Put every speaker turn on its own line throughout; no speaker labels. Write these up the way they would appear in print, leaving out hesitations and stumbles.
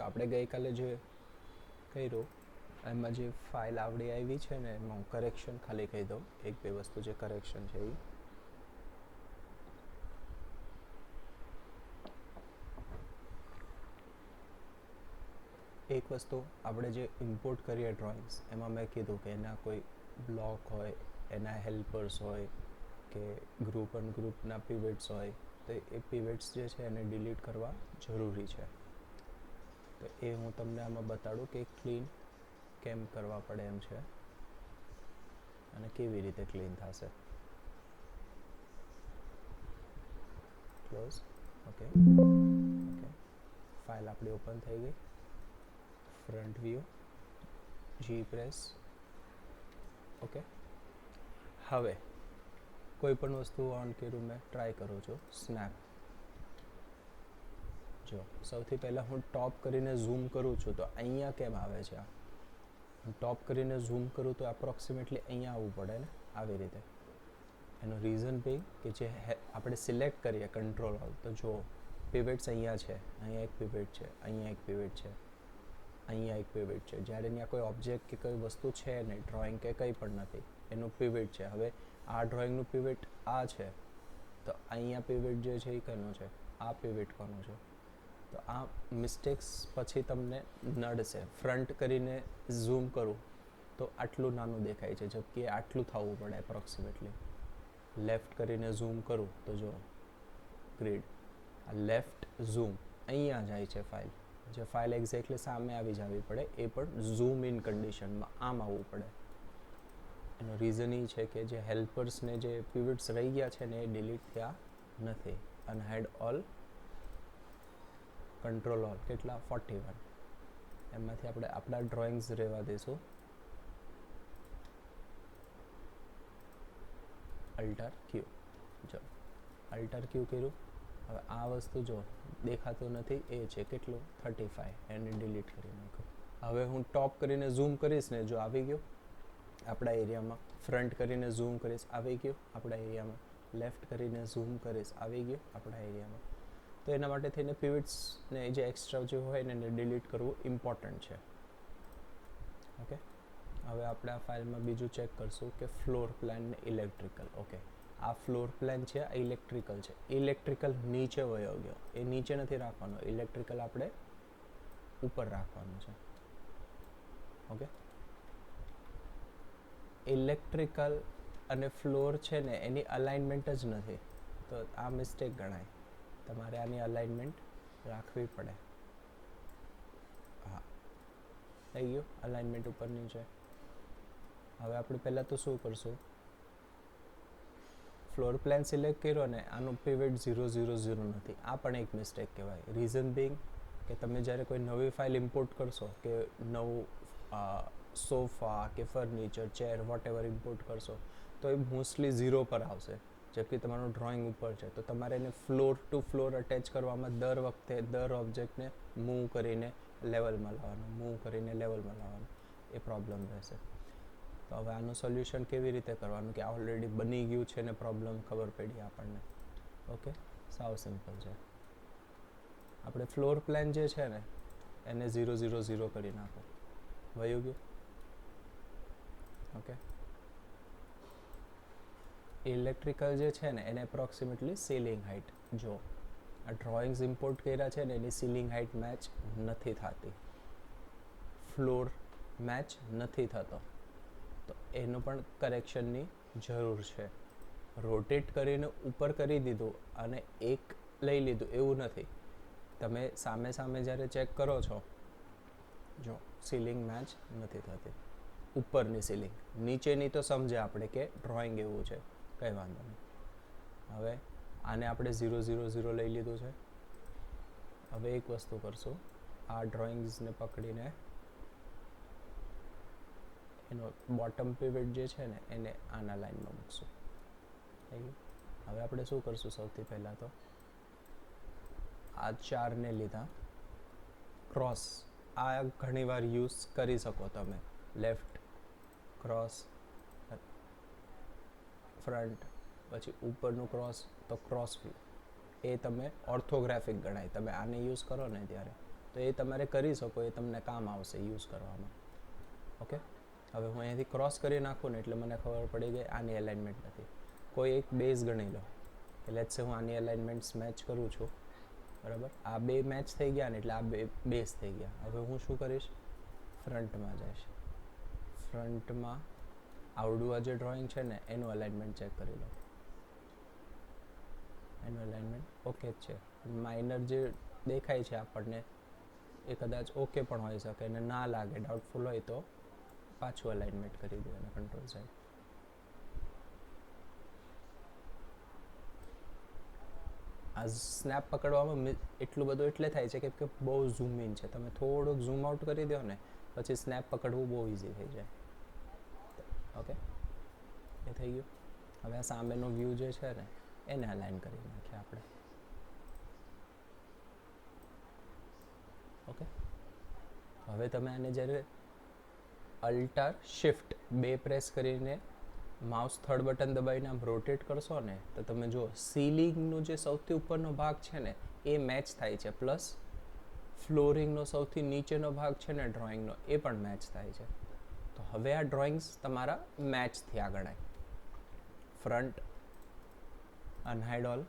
આપણે ગઈકાલે જે કર્યું એમાં જે ફાઇલ આવડી આવી છે ને એમાં હું કરેક્શન ખાલી કહી દઉં, એક બે વસ્તુ જે કરેક્શન છે એ. એક વસ્તુ આપણે જે ઇમ્પોર્ટ કરીએ ડ્રોઈંગ્સ એમાં મેં કીધું કે એના કોઈ બ્લોક હોય, એના હેલ્પર્સ હોય કે ગ્રુપ એન્ડ ગ્રુપના પિવટ્સ હોય, તો એ પિવટ્સ જે છે એને ડિલીટ કરવા જરૂરી છે. તો એ હું તમને આમાં બતાડું કે ક્લીન કેમ કરવા પડે એમ છે અને કેવી રીતે ક્લીન થશે. ક્લોઝ. ઓકે ઓકે, ફાઇલ આપણી ઓપન થઈ ગઈ. ફ્રન્ટ વ્યૂ, જી પ્રેસ. ઓકે, હવે કોઈ પણ વસ્તુ ઓન કર્યું મેં ટ્રાય કરું છું. સ્નેપ. જો સૌથી પહેલાં હું ટોપ કરીને ઝૂમ કરું છું તો અહીંયા કેમ આવે છે? હું ટોપ કરીને ઝૂમ કરું તો એપ્રોક્સિમેટલી અહીંયા આવવું પડે ને, આવી રીતે. એનું રીઝન બી કે જે આપણે સિલેક્ટ કરીએ કંટ્રોલ ઓલ, તો જો પિવટ્સ અહીંયા છે, અહીંયા એક પિવટ છે, અહીંયા એક પિવટ છે, અહીંયા એક પિવટ છે. જ્યારે ત્યાં કોઈ ઓબ્જેક્ટ કે કોઈ વસ્તુ છે નહીં, ડ્રોઈંગ કે કંઈ પણ નથી, એનું પિવટ છે. હવે આ ડ્રોઈંગનું પિવટ આ છે, તો અહીંયા પિવટ જે છે એ કનું છે, આ પિવટ કોનું છે? તો આ મિસ્ટેક્સ પછી તમને નડશે. ફ્રન્ટ કરીને ઝૂમ કરું તો આટલું નાનું દેખાય છે, જબકે આટલું થવું પડે એપ્રોક્સિમેટલી. લેફ્ટ કરીને ઝૂમ કરું તો જો ગ્રીડ, આ લેફ્ટ ઝૂમ અહીંયા જાય છે ફાઇલ. જે ફાઇલ એક્ઝેક્ટલી સામે આવી જવી પડે, એ પણ ઝૂમ ઇન કન્ડિશનમાં આમ આવવું પડે. એનો રીઝન એ છે કે જે હેલ્પર્સને જે પિવટ્સ રહી ગયા છે ને એ ડિલીટ થયા નથી. અનહાઇડ ઓલ, કંટ્રોલ ઓલ, કેટલા? 41. એમાંથી આપણે આપણા ડ્રોઈંગ્સ રહેવા દઈશું. અલ્ટર ક્યુ. જો અલ્ટર ક્યુ કર્યું. હવે આ વસ્તુ જો દેખાતું નથી, એ છે કેટલું? 35. એને ડિલીટ કરી નાખ્યું. હવે હું ટોપ કરીને ઝૂમ કરીશ ને, જો આવી ગયું આપણા એરિયામાં. ફ્રન્ટ કરીને ઝૂમ કરીશ, આવી ગયું આપણા એરિયામાં. લેફ્ટ કરીને ઝૂમ કરીશ, આવી ગયું આપણા એરિયામાં. તો એના માટે થઈને પિવટ્સને જે એક્સ્ટ્રા જે હોય ને એને ડિલીટ કરવું ઇમ્પોર્ટન્ટ છે. ઓકે, હવે આપણે આ ફાઇલમાં બીજું ચેક કરશું કે ફ્લોર પ્લાન ને ઇલેક્ટ્રિકલ. ઓકે, આ ફ્લોર પ્લાન છે, આ ઇલેક્ટ્રિકલ છે. ઇલેક્ટ્રિકલ નીચે વયો ગયો, એ નીચે નથી રાખવાનો, ઇલેક્ટ્રિકલ આપણે ઉપર રાખવાનું છે. ઓકે, ઇલેક્ટ્રિકલ અને ફ્લોર છે ને એની અલાઇનમેન્ટ જ નથી, તો આ મિસ્ટેક ગણાય. તમારે આની અલાઇનમેન્ટ રાખવી પડે. હા, થઈ ગયું અલાઇનમેન્ટ ઉપર નીચે. હવે આપણે પહેલાં તો શું કરશું, ફ્લોર પ્લાન સિલેક્ટ કર્યો ને આનું પિવટ 0 0 0 નથી. આ પણ એક મિસ્ટેક કહેવાય. રીઝન બિંગ કે તમે જ્યારે કોઈ નવી ફાઇલ ઇમ્પોર્ટ કરશો કે નવું સોફા કે furniture, chair, whatever import કરશો તો એ મોસ્ટલી 0 પર આવશે, જબકે તમારું ડ્રોઈંગ ઉપર છે. તો તમારે એને ફ્લોર ટુ ફ્લોર અટેચ કરવામાં દર વખતે દર ઓબ્જેક્ટને મૂવ કરીને લેવલમાં લાવવાનું, મૂવ કરીને લેવલમાં લાવવાનું, એ પ્રોબ્લેમ રહેશે. તો હવે આનું સોલ્યુશન કેવી રીતે કરવાનું કે ઓલરેડી બની ગયું છે ને પ્રોબ્લેમ ખબર પડી આપણને. ઓકે, સાવ સિમ્પલ છે. આપણે ફ્લોર પ્લાન જે છે ને એને 0 0 0 કરી નાખો, વયું ગયું. ઓકે, ઇલેક્ટ્રિકલ જે છે ને એને એપ્રોક્સિમેટલી સીલિંગ હાઇટ, જો આ ડ્રોઈંગ્સ ઇમ્પોર્ટ કર્યા છે ને એની સીલિંગ હાઇટ મેચ નથી થતી, ફ્લોર મેચ નથી થતો, તો એનું પણ કરેક્શનની જરૂર છે. રોટેટ કરીને ઉપર કરી દીધું અને એક લઈ લીધું એવું નથી. તમે સામે સામે જ્યારે ચેક કરો છો, જો સીલિંગ મેચ નથી થતી, ઉપરની સીલિંગ, નીચેની તો સમજે આપણે કે ડ્રોઈંગ એવું છે, કંઈ વાંધો નહીં. હવે આને આપણે 0 0 0 લઈ લીધું છે. હવે એક વસ્તુ કરશું, આ ડ્રોઈંગ્સને પકડીને એનો બોટમ પિવટ જે છે ને એને આના લાઈનમાં મૂકશું. હવે આપણે શું કરશું, સૌથી પહેલાં તો આ ચારને લીધા ક્રોસ. આ ઘણીવાર યુઝ કરી શકો તમે. લેફ્ટ ક્રોસ, ફ્રન્ટ, પછી ઉપરનું ક્રોસ, તો ક્રોસ વ્યૂ એ તમે ઓર્થોગ્રાફિક ગણાય. તમે આને યુઝ કરો ને ત્યારે તો એ તમારે કરી શકો, એ તમને કામ આવશે યુઝ કરવામાં. ઓકે, હવે હું અહીંયાથી ક્રોસ કરી નાખું ને એટલે મને ખબર પડી ગઈ આની અલાઇનમેન્ટ નથી. કોઈ એક બેઝ ગણી લો કે લેટ્સ સે હું આની અલાઇનમેન્ટ્સ મેચ કરું છું, બરાબર. આ બે મેચ થઈ ગયા ને એટલે આ બે બેઝ થઈ ગયા. હવે હું શું કરીશ, ફ્રન્ટમાં જઈશ. ફ્રન્ટમાં આવડું આ જે ડ્રોઈંગ છે ને એનું અલાઇનમેન્ટ ચેક કરી લો. એનું અલાઇનમેન્ટ ઓકે જ છે. માઇનર જે દેખાય છે આપણને એ કદાચ ઓકે પણ હોઈ શકે, અને ના લાગે, ડાઉટફુલ હોય તો પાછું અલાઇનમેન્ટ કરી દો એને કંટ્રોલ સાઈડ. આ સ્નેપ પકડવામાં એટલું બધું એટલે થાય છે કે બહુ ઝૂમ ઇન છે. તમે થોડુંક ઝૂમ આઉટ કરી દો ને પછી સ્નેપ પકડવું બહુ ઇઝી થઈ જાય. ઓકે, એ થઈ ગયું. હવે આ સામેનો વ્યૂ જે છે ને એને અલાઇન કરી નાખીએ આપણે. ઓકે, હવે તમે આને જ્યારે અલ્ટર શિફ્ટ બે પ્રેસ કરીને માઉસ થર્ડ બટન દબાવીને આમ રોટેટ કરશો ને તો તમે જુઓ સીલિંગનો જે સૌથી ઉપરનો ભાગ છે ને એ મેચ થાય છે, પ્લસ ફ્લોરિંગનો સૌથી નીચેનો ભાગ છે ને ડ્રોઈંગનો એ પણ મેચ થાય છે. તો હવે આ ડ્રોઈંગ્સ તમારા મેચ થયા ગણાય. ફ્રન્ટ અનહાઇડ ઓલ,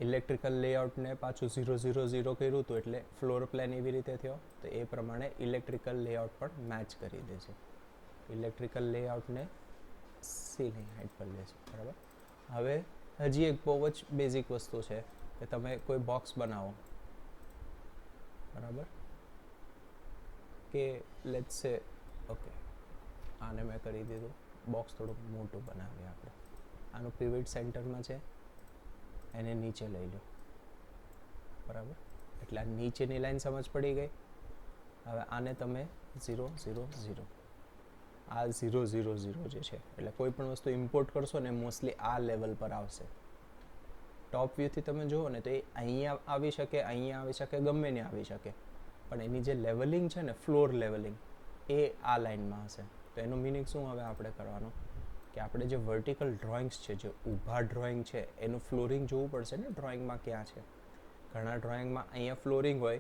ઇલેક્ટ્રિકલ લેઆઉટને પાછું 000 કર્યું હતું એટલે ફ્લોર પ્લાન એવી રીતે થયો, તો એ પ્રમાણે ઇલેક્ટ્રિકલ લેઆઉટ પણ મેચ કરી દે છે. ઇલેક્ટ્રિકલ લેઆઉટને સીલિંગ હાઇટ પર લે છે, બરાબર. હવે હજી એક બહુ જ બેઝિક વસ્તુ છે કે તમે કોઈ બોક્સ બનાવો, બરાબર, કે લેટ્સ સે ઓકે આને મેં કરી દીધું, બોક્સ થોડુંક મોટું બનાવીએ આપણે. આનું પિવટ સેન્ટરમાં છે, એને નીચે લઈ લો, બરાબર. એટલે આ નીચેની લાઈન સમજ પડી ગઈ. હવે આને તમે 0 0 0, આ 0 0 0 જે છે એટલે કોઈ પણ વસ્તુ ઇમ્પોર્ટ કરશો ને મોસ્ટલી આ લેવલ પર આવશે. ટોપ વ્યૂથી તમે જુઓ ને તો એ અહીંયા આવી શકે, અહીંયા આવી શકે, ગમે ને આવી શકે, પણ એની જે લેવલિંગ છે ને ફ્લોર લેવલિંગ એ આ લાઇનમાં હશે. તો એનું મિનિંગ શું હવે આપણે કરવાનું કે આપણે જે વર્ટિકલ ડ્રોઈંગ્સ છે, જે ઊભા ડ્રોઈંગ છે એનું ફ્લોરિંગ જોવું પડશે ને ડ્રોઈંગમાં ક્યાં છે. ઘણા ડ્રોઈંગમાં અહીંયા ફ્લોરિંગ હોય,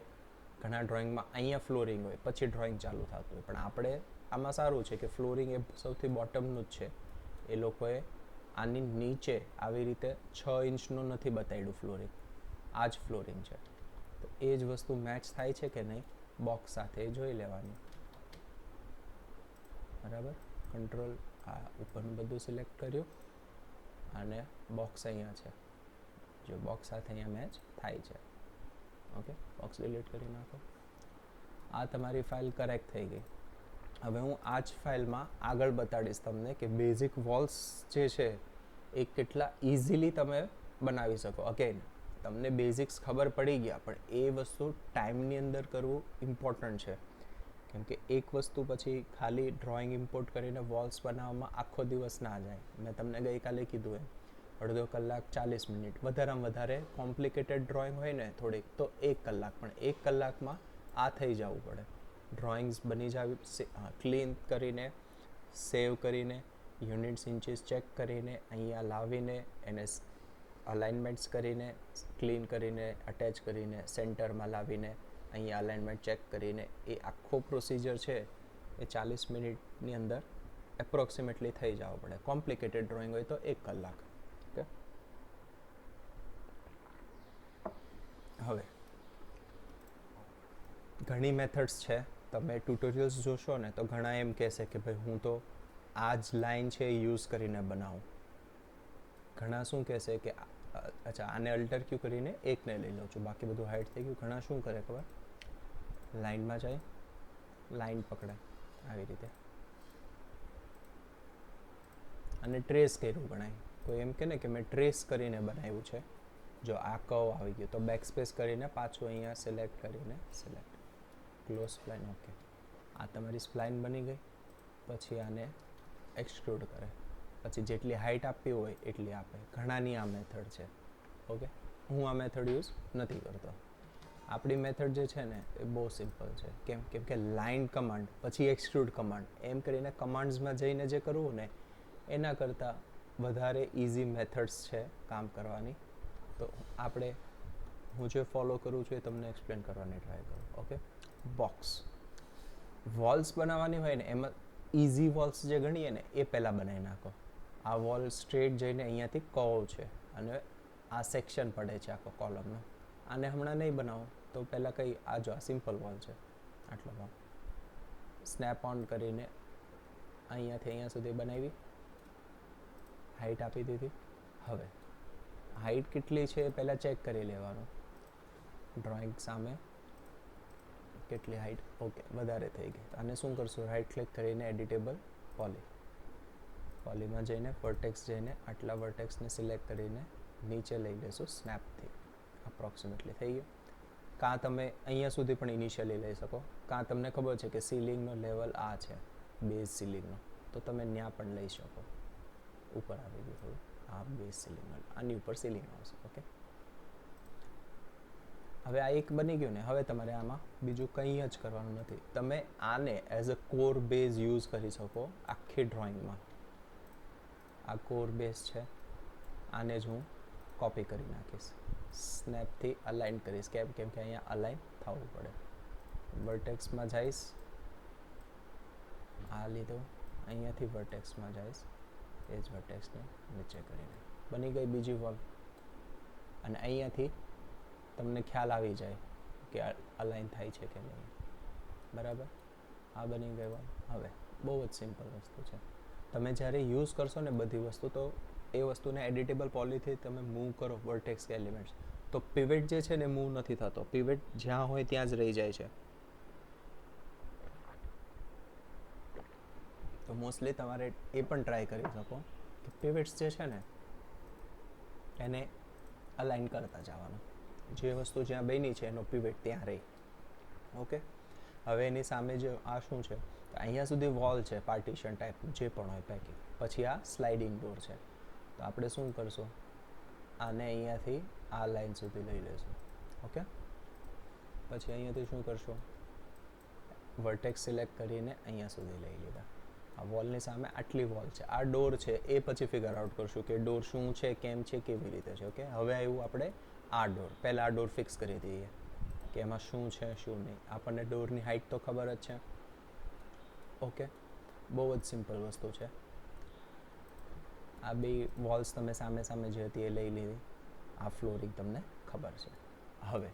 ઘણા ડ્રોઈંગમાં અહીંયા ફ્લોરિંગ હોય, પછી ડ્રોઈંગ ચાલુ થતું હોય. પણ આપણે આમાં સારું છે કે ફ્લોરિંગ એ સૌથી બોટમનું જ છે. એ લોકોએ આની નીચે આવી રીતે 6 ઇંચનું નથી બતાવ્યું ફ્લોરિંગ, આ જ ફ્લોરિંગ છે. તો એ જ વસ્તુ મેચ થાય છે કે નહીં બોક્સ સાથે જોઈ લેવાની, બરાબર. કંટ્રોલ આ ઉપરનું બધું સિલેક્ટ કર્યું અને બોક્સ અહીંયા છે, જો બોક્સ સાથે અહીંયા મેચ થાય છે. ઓકે, બોક્સ ડિલીટ કરી નાખો. આ તમારી ફાઇલ કરેક્ટ થઈ ગઈ. હવે હું આ જ ફાઇલમાં આગળ બતાડીશ તમને કે બેઝિક વોલ્સ જે છે એ કેટલા ઇઝીલી તમે બનાવી શકો. અગેન તમને બેઝિક્સ ખબર પડી ગયા, પણ એ વસ્તુ ટાઈમની અંદર કરવું ઇમ્પોર્ટન્ટ છે. કેમ કે એક વસ્તુ પછી ખાલી ડ્રોઈંગ ઇમ્પોર્ટ કરીને વોલ્સ બનાવવામાં આખો દિવસ ના જાય. મેં તમને ગઈકાલે કીધું એમ અડધો કલાક 40 મિનિટ, વધારેમાં વધારે કોમ્પ્લિકેટેડ ડ્રોઈંગ હોય ને થોડીક તો 1 કલાક, પણ 1 કલાકમાં આ થઈ જવું પડે. ડ્રોઈંગ્સ બની જાવ ક્લીન કરીને, સેવ કરીને, યુનિટ્સ ઇન્ચીસ ચેક કરીને, અહીંયા લાવીને એને અલાઇનમેન્ટ્સ કરીને, ક્લીન કરીને, અટેચ કરીને, સેન્ટરમાં લાવીને અહીંયા અલાઇનમેન્ટ ચેક કરીને, એ આખો પ્રોસિજર છે એ 40 મિનિટની અંદર એપ્રોક્સિમેટલી થઈ જવું પડે. કોમ્પ્લિકેટેડ ડ્રોઈંગ હોય તો 1 કલાક. ઓકે, હવે ઘણી મેથડ્સ છે. તમે ટ્યુટોરિયલ્સ જોશો ને તો ઘણા એમ કહેશે કે ભાઈ હું તો આ જ લાઈન છે એ યુઝ કરીને બનાવું. ઘણા શું કહેશે કે અચ્છા આને અલ્ટર ક્યુ કરીને એકને લઈ લઉં છું, બાકી બધું હાઇડ થઈ ગયું. ઘણા શું કરે ખબર, લાઇનમાં જાય, લાઇન પકડે આવી રીતે અને ટ્રેસ કર્યું ગણાય. કોઈ એમ કે ને કે મેં ટ્રેસ કરીને બનાવ્યું છે. જો આ કર્વ આવી ગયું તો બેક સ્પેસ કરીને પાછું અહીંયા સિલેક્ટ કરીને સિલેક્ટ ક્લોઝ સ્પ્લાઇન. ઓકે, આ તમારી સ્પ્લાઇન બની ગઈ. પછી આને એક્સટ્રુડ કરે, પછી જેટલી હાઇટ આપવી હોય એટલી આપે. ઘણાની આ મેથડ છે. ઓકે, હું આ મેથડ યુઝ નથી કરતો. આપણી મેથડ જે છે ને એ બહુ સિમ્પલ છે. કેમ કે લાઇન કમાન્ડ પછી એક્સટ્રુડ કમાન્ડ એમ કરીને કમાન્ડ્સમાં જઈને જે કરવું ને એના કરતાં વધારે ઇઝી મેથડ્સ છે કામ કરવાની. તો આપણે હું જે ફોલો કરું છું એ તમને એક્સપ્લેન કરવાની ટ્રાય કરું. ઓકે, બોક્સ વોલ્સ બનાવવાની હોય ને એમાં ઇઝી વોલ્સ જે ગણીએ ને એ પહેલાં બનાવી નાખો. આ વોલ સ્ટ્રેટ જઈને અહીંયાથી કર્વ છે અને આ સેક્શન પડે છે આખો કોલમનો. આને હમણાં નહીં બનાવો તો પહેલાં કંઈ આ જો આ સિમ્પલ વોલ છે આટલો ભાગ સ્નેપ ઓન કરીને અહીંયાથી અહીંયા સુધી બનાવી, હાઈટ આપી દીધી. હવે હાઈટ કેટલી છે એ પહેલાં ચેક કરી લેવાનું ડ્રોઈંગ સામે, કેટલી હાઈટ, ઓકે વધારે થઈ ગઈ. આને શું કરશું, રાઈટ ક્લિક કરીને એડિટેબલ પોલીમાં જઈને વર્ટેક્સ જઈને આટલા વર્ટેક્સને સિલેક્ટ કરીને નીચે લઈ લેશું સ્નેપથી. અપ્રોક્સિમેટલી થઈ ગયું. કાં તમે અહીંયા સુધી પણ ઇનિશિયલી લઈ શકો, કાં તમને ખબર છે કે સીલિંગનો લેવલ આ છે બેઝ સીલિંગનો, તો તમે ત્યાં પણ લઈ શકો. ઉપર આવી ગયું થોડું, આ બેઝ સીલિંગ, આની ઉપર સીલિંગ આવશે. ઓકે, હવે આ એક બની ગયું ને. હવે તમારે આમાં બીજું કંઈ જ કરવાનું નથી. તમે આને as a core base use કરી શકો આખી ડ્રોઈંગમાં. આ કોર બેઝ છે, આને જ હું કોપી કરી નાખીશ, સ્નેપથી અલાઇન કરીશ. કેમ કે અહીંયા અલાઇન થવું પડે. વર્ટેક્સમાં જઈશ, આ લીધું, અહીંયાથી વર્ટેક્સમાં જઈશ, એ જ વર્ટેક્સને નીચે કરીને બની ગઈ બીજી વોલ. અને અહીંયાથી તમને ખ્યાલ આવી જાય કે અલાઇન થાય છે કે નહીં. બરાબર, આ બની ગઈ વોલ. હવે બહુ જ સિમ્પલ વસ્તુ છે. તમે જ્યારે યુઝ કરશો ને બધી વસ્તુ, તો એ વસ્તુને એડિટેબલ પોલીથી તમે મૂવ કરો વર્ટેક્સ કે એલિમેન્ટ્સ, તો પિવેટ જે છે ને મૂવ નથી થતો. પિવેટ જ્યાં હોય ત્યાં જ રહી જાય છે. તો મોસ્ટલી તમારે એ પણ ટ્રાય કરી શકો કે પિવેટ્સ જે છે ને એને અલાઇન કરતા જવાનું. જે વસ્તુ જ્યાં બની છે એનો પિવેટ ત્યાં રહી. ઓકે, હવે એની સામે જે આ શું છે, અહીંયા સુધી વોલ છે પાર્ટીશન ટાઈપ જે પણ હોય પેકિંગ. પછી આ સ્લાઇડિંગ ડોર છે. તો આપણે શું કરશું, આને અહીંયાથી આ લાઈન સુધી લઈ લઈશું. ઓકે, પછી અહીંયાથી શું કરશું, વર્ટેક્સ સિલેક્ટ કરીને અહીંયા સુધી લઈ લીધા. આ વોલની સામે આટલી વોલ છે, આ ડોર છે, એ પછી ફિગર આઉટ કરશું કે ડોર શું છે, કેમ છે, કેવી રીતે છે. ઓકે, હવે આવ્યું આપણે આ ડોર. પહેલાં આ ડોર ફિક્સ કરી દઈએ કે એમાં શું છે શું નહીં. આપણને ડોરની હાઇટ તો ખબર જ છે. ઓકે, બહુ જ સિમ્પલ વસ્તુ છે. આ બે વોલ્સ તમે સામે સામે જે હતી એ લઈ લીધી. આ ફ્લોરિંગ તમને ખબર છે. હવે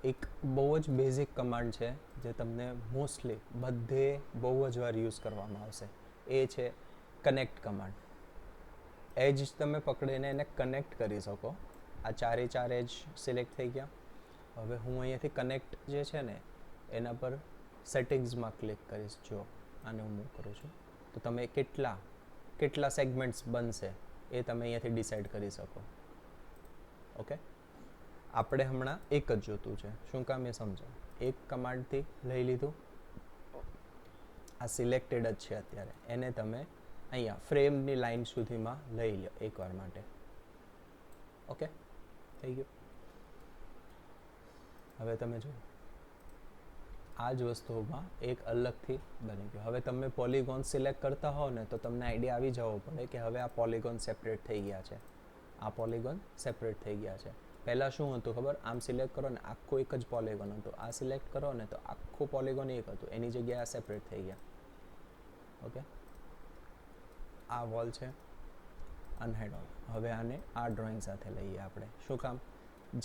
એક બહુ જ બેઝિક કમાન્ડ છે જે તમને મોસ્ટલી બધે બહુ જ વાર યુઝ કરવામાં આવશે. એ છે કનેક્ટ કમાન્ડ. એજ તમે પકડીને એને કનેક્ટ કરી શકો. આ ચારે ચાર એજ સિલેક્ટ થઈ ગયા. હવે હું અહીંયાથી કનેક્ટ જે છે ને એના પર સેટિંગ્સમાં ક્લિક કરીશ. જો આને હું મૂવ કરું છું તો તમે કેટલા સેગમેન્ટ્સ બનશે એ તમે અહીંયાથી ડિસાઇડ કરી શકો. ઓકે, આપણે હમણાં એક જ જોતું છે. શું કામ એ સમજો. એક કમાન્ડથી લઈ લીધું, આ સિલેક્ટેડ જ છે અત્યારે. એને તમે અહીંયા ફ્રેમની લાઇન સુધીમાં લઈ લો એકવાર માટે. ઓકે, થઈ ગયું. હવે તમે જો આ જ વસ્તુમાં એક અલગથી બની ગયું. હવે તમે પોલિગોન સિલેક્ટ કરતા હો ને તો તમને આઈડિયા આવી જવો પડે કે હવે આ પોલિગોન સેપરેટ થઈ ગયા છે, આ પોલિગોન સેપરેટ થઈ ગયા છે. પહેલાં શું હતું ખબર, આમ સિલેક્ટ કરો ને આખું એક જ પોલિગોન હતું. આ સિલેક્ટ કરો ને તો આખું પોલિગોન એક હતું, એની જગ્યાએ આ સેપરેટ થઈ ગયા. ઓકે, આ વોલ છે અનહેડ ઓન. હવે આને આ ડ્રોઈંગ સાથે લઈએ આપણે. શું કામ,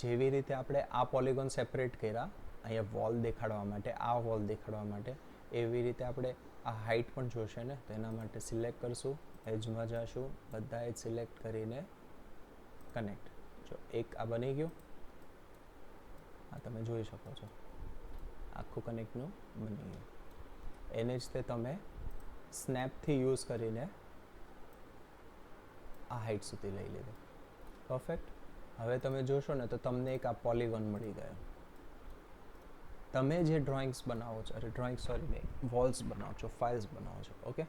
જેવી રીતે આપણે આ પોલિગોન સેપરેટ કર્યા અહીંયા વોલ દેખાડવા માટે, આ વોલ દેખાડવા માટે, એવી રીતે આપણે આ હાઈટ પણ જોશે ને, તો એના માટે સિલેક્ટ કરશું, એજમાં જશું, બધા એજ સિલેક્ટ કરીને કનેક્ટ. જો એક આ બની ગયું, આ તમે જોઈ શકો છો આખું કનેક્ટનું બની ગયું. એને જ તે તમે સ્નેપથી યુઝ કરીને આ હાઈટ સુધી લઈ લીધું. પરફેક્ટ. હવે તમે જોશો ને તો તમને એક આ પોલિગોન મળી ગયો. તમે જે ડ્રોઈંગ્સ બનાવો છો, વોલ્સ બનાવો છો, ફાઇલ્સ બનાવો છો, ઓકે,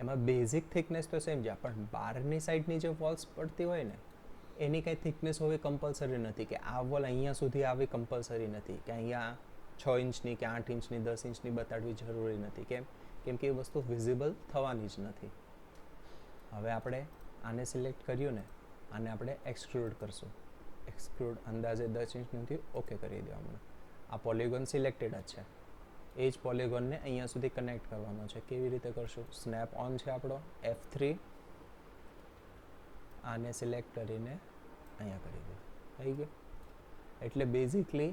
એમાં બેઝિક થિકનેસ તો સેમ છે, પણ બહારની સાઈડની જે વોલ્સ પડતી હોય ને એની કંઈ થિકનેસ હોવી કમ્પલસરી નથી. કે આ વોલ અહીંયા સુધી આવી કમ્પલસરી નથી, કે અહીંયા 6 ઇંચની કે 8 ઇંચની 10 ઇંચની બતાડવી જરૂરી નથી. કેમ કે એ વસ્તુ વિઝિબલ થવાની જ નથી. હવે આપણે આને સિલેક્ટ કર્યું ને, આને આપણે એક્સટ્રુડ કરશું. એક્સક્લુડ અંદાજે 10 ઇંચનું થયું, ઓકે કરી દો. હમણાં આ પોલિગોન સિલેક્ટેડ જ છે, એ જ પોલિગોનને અહીંયા સુધી કનેક્ટ કરવાનો છે. કેવી રીતે કરશું? સ્નેપ ઓન છે આપણો, F3, આને સિલેક્ટ કરીને અહીંયા કરી દો. થઈ ગયું. એટલે બેઝિકલી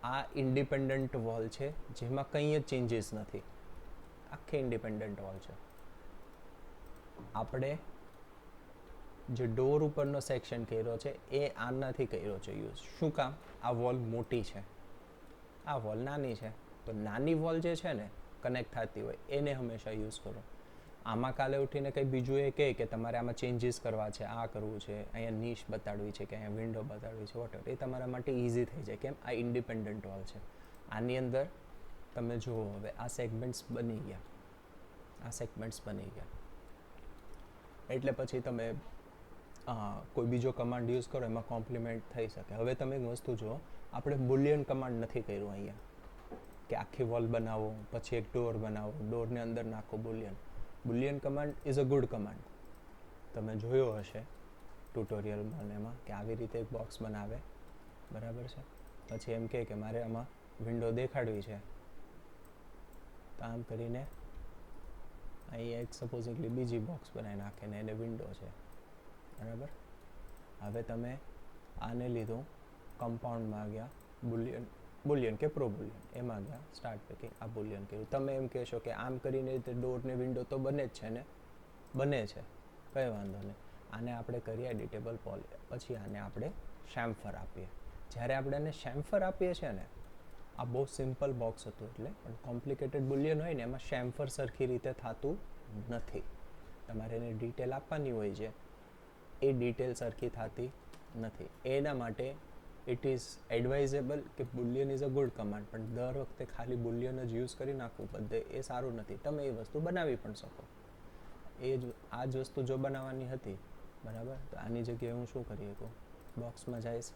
આ ઇન્ડિપેન્ડન્ટ વોલ છે જેમાં કંઈ જ ચેન્જીસ નથી, આખી ઇન્ડિપેન્ડન્ટ વોલ છે. આપણે જે ડોર ઉપરનો સેક્શન કર્યો છે એ આનાથી કર્યો છે યુઝ. શું કામ? આ વોલ મોટી છે, આ વોલ નાની છે, તો નાની વોલ જે છે ને કનેક્ટ થતી હોય એને હંમેશા યુઝ કરો. આમાં કાલે ઉઠીને કંઈ બીજું એ કહે કે તમારે આમાં ચેન્જીસ કરવા છે, આ કરવું છે, અહીંયા નીશ બતાડવી છે કે અહીંયા વિન્ડો બતાડવી છે, વોટેવર, એ તમારા માટે ઇઝી થઈ જાય. કેમ? આ ઇન્ડિપેન્ડન્ટ વોલ છે. આની અંદર તમે જુઓ હવે આ સેગમેન્ટ્સ બની ગયા, આ સેગમેન્ટ્સ બની ગયા, એટલે પછી તમે કોઈ બીજો કમાન્ડ યુઝ કરો એમાં કોમ્પ્લિમેન્ટ થઈ શકે. હવે તમે એક વસ્તુ જુઓ, આપણે બુલિયન કમાન્ડ નથી કર્યું અહીંયા કે આખી વોલ બનાવો પછી એક ડોર બનાવો, ડોરને અંદર નાખો Boolean. Boolean command is a good command. તમે જોયો હશે ટ્યુટોરિયલમાં એમાં કે આવી રીતે એક બોક્સ બનાવે, બરાબર છે, પછી એમ કે મારે આમાં વિન્ડો દેખાડવી છે, તો આમ કરીને અહીંયા એક સપોઝિંગલી બીજી બોક્સ બનાવી નાખે ને એને વિન્ડો છે, બરાબર. હવે તમે આને લીધું, કમ્પાઉન્ડમાં ગયા, બુલિયન કે પ્રો બુલિયન એમાં ગયા, સ્ટાર્ટ પેકિંગ, આ બુલિયન કર્યું. તમે એમ કહેશો કે આમ કરીને રીતે ડોર ને વિન્ડો તો બને જ છે ને, બને છે, કંઈ વાંધો નહીં. આને આપણે કરીએ એડિટેબલ પોલી, પછી આને આપણે શેમ્ફર આપીએ. જ્યારે આપણે આને શેમ્ફર આપીએ છીએ ને, આ બહુ સિમ્પલ બોક્સ હતું એટલે, પણ કોમ્પ્લિકેટેડ બુલિયન હોય ને એમાં શેમ્ફર સરખી રીતે થતું નથી. તમારે એને ડિટેલ આપવાની હોય છે, એ ડિટેલ સરખી થતી નથી. એના માટે ઇટ ઇઝ એડવાઇઝેબલ કે Boolean is a good command, પણ દર વખતે ખાલી બુલિયન જ યુઝ કરી નાખવું બધે એ સારું નથી. તમે એ વસ્તુ બનાવી પણ શકો. આ જ વસ્તુ જો બનાવવાની હતી, બરાબર, તો આની જગ્યાએ હું શું કરી શકું? બોક્સમાં જઈશ,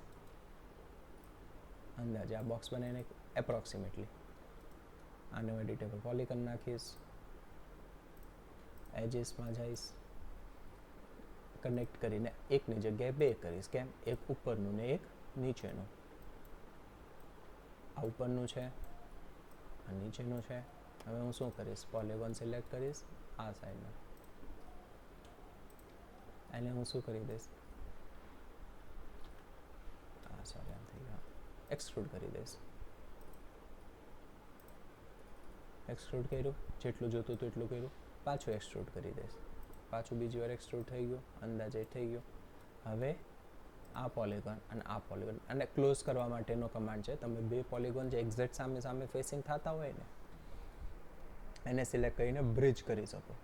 અંદાજે આ બોક્સ બનાવીને એપ્રોક્સિમેટલી આને હું એડિટેબલ પોલિગન નાખીશ, એજીસમાં જઈશ, કનેક્ટ કરીને એકની જગ્યાએ બે કરીશ. કેમ? એક ઉપરનું ને એક નીચેનું. આ ઉપરનું છે, આ નીચેનું છે. હવે હું શું કરીશ? પોલિગોન સિલેક્ટ કરીશ, આ સાઈડના, એને હું શું કરી દઈશ? સોરી, આમ થઈ ગયું, એક્સટ્રુડ કરી દઈશ. એક્સટ્રુડ કર્યું, જેટલું જોતું હતું એટલું કર્યું, પાછું એક્સટ્રુડ કરી દઈશ, પાછું બીજી વાર એક્સટ્રુડ થઈ ગયું, અંદાજે થઈ ગયું. હવે આ પોલિગોન અને આ પોલિગોન, અને ક્લોઝ કરવા માટેનો કમાન્ડ છે. તમે બે પોલિગોન જે એક્ઝેક્ટ સામે સામે ફેસિંગ થતા હોય ને એને સિલેક્ટ કરીને બ્રિજ કરી શકો.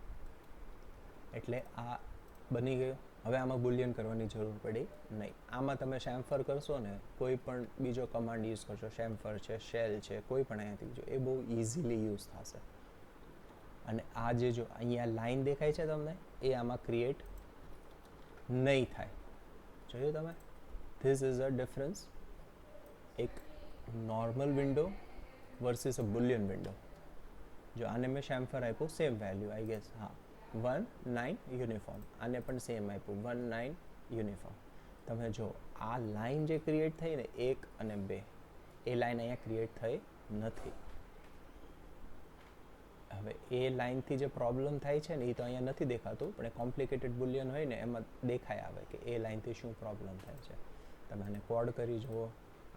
એટલે આ બની ગયું. હવે આમાં બુલિયન કરવાની જરૂર પડી નહીં. આમાં તમે શેમ્ફર કરશો ને, કોઈ પણ બીજો કમાન્ડ યુઝ કરશો, શેમ્ફર છે, શેલ છે, કોઈ પણ અહીંયાથી બીજો, એ બહુ ઇઝીલી યુઝ થશે. અને આ જે જો અહીંયા લાઈન દેખાય છે તમને, એ આમાં ક્રિએટ નહીં થાય. જોયું તમે? ધીસ ઇઝ અ ડિફરન્સ, એક નોર્મલ વિન્ડો વર્સિસ અ બુલિયન વિન્ડો. જો આને મેં શેમ્ફર આપ્યું, સેમ વેલ્યુ આઈ ગેસ, હા, 1 9 યુનિફોર્મ. આને પણ સેમ આપ્યું, 1 9 યુનિફોર્મ. તમે જો આ લાઈન જે ક્રિએટ થઈ ને 1 અને 2, એ લાઈન અહીંયા ક્રિએટ થઈ નથી. હવે એ લાઈનથી જે પ્રોબ્લેમ થાય છે ને એ તો અહીંયા નથી દેખાતું, પણ એ કોમ્પ્લિકેટેડ બુલિયન હોય ને એમાં દેખાય આવે કે એ લાઈનથી શું પ્રોબ્લેમ થાય છે. તમે આને કોડ કરી જુઓ,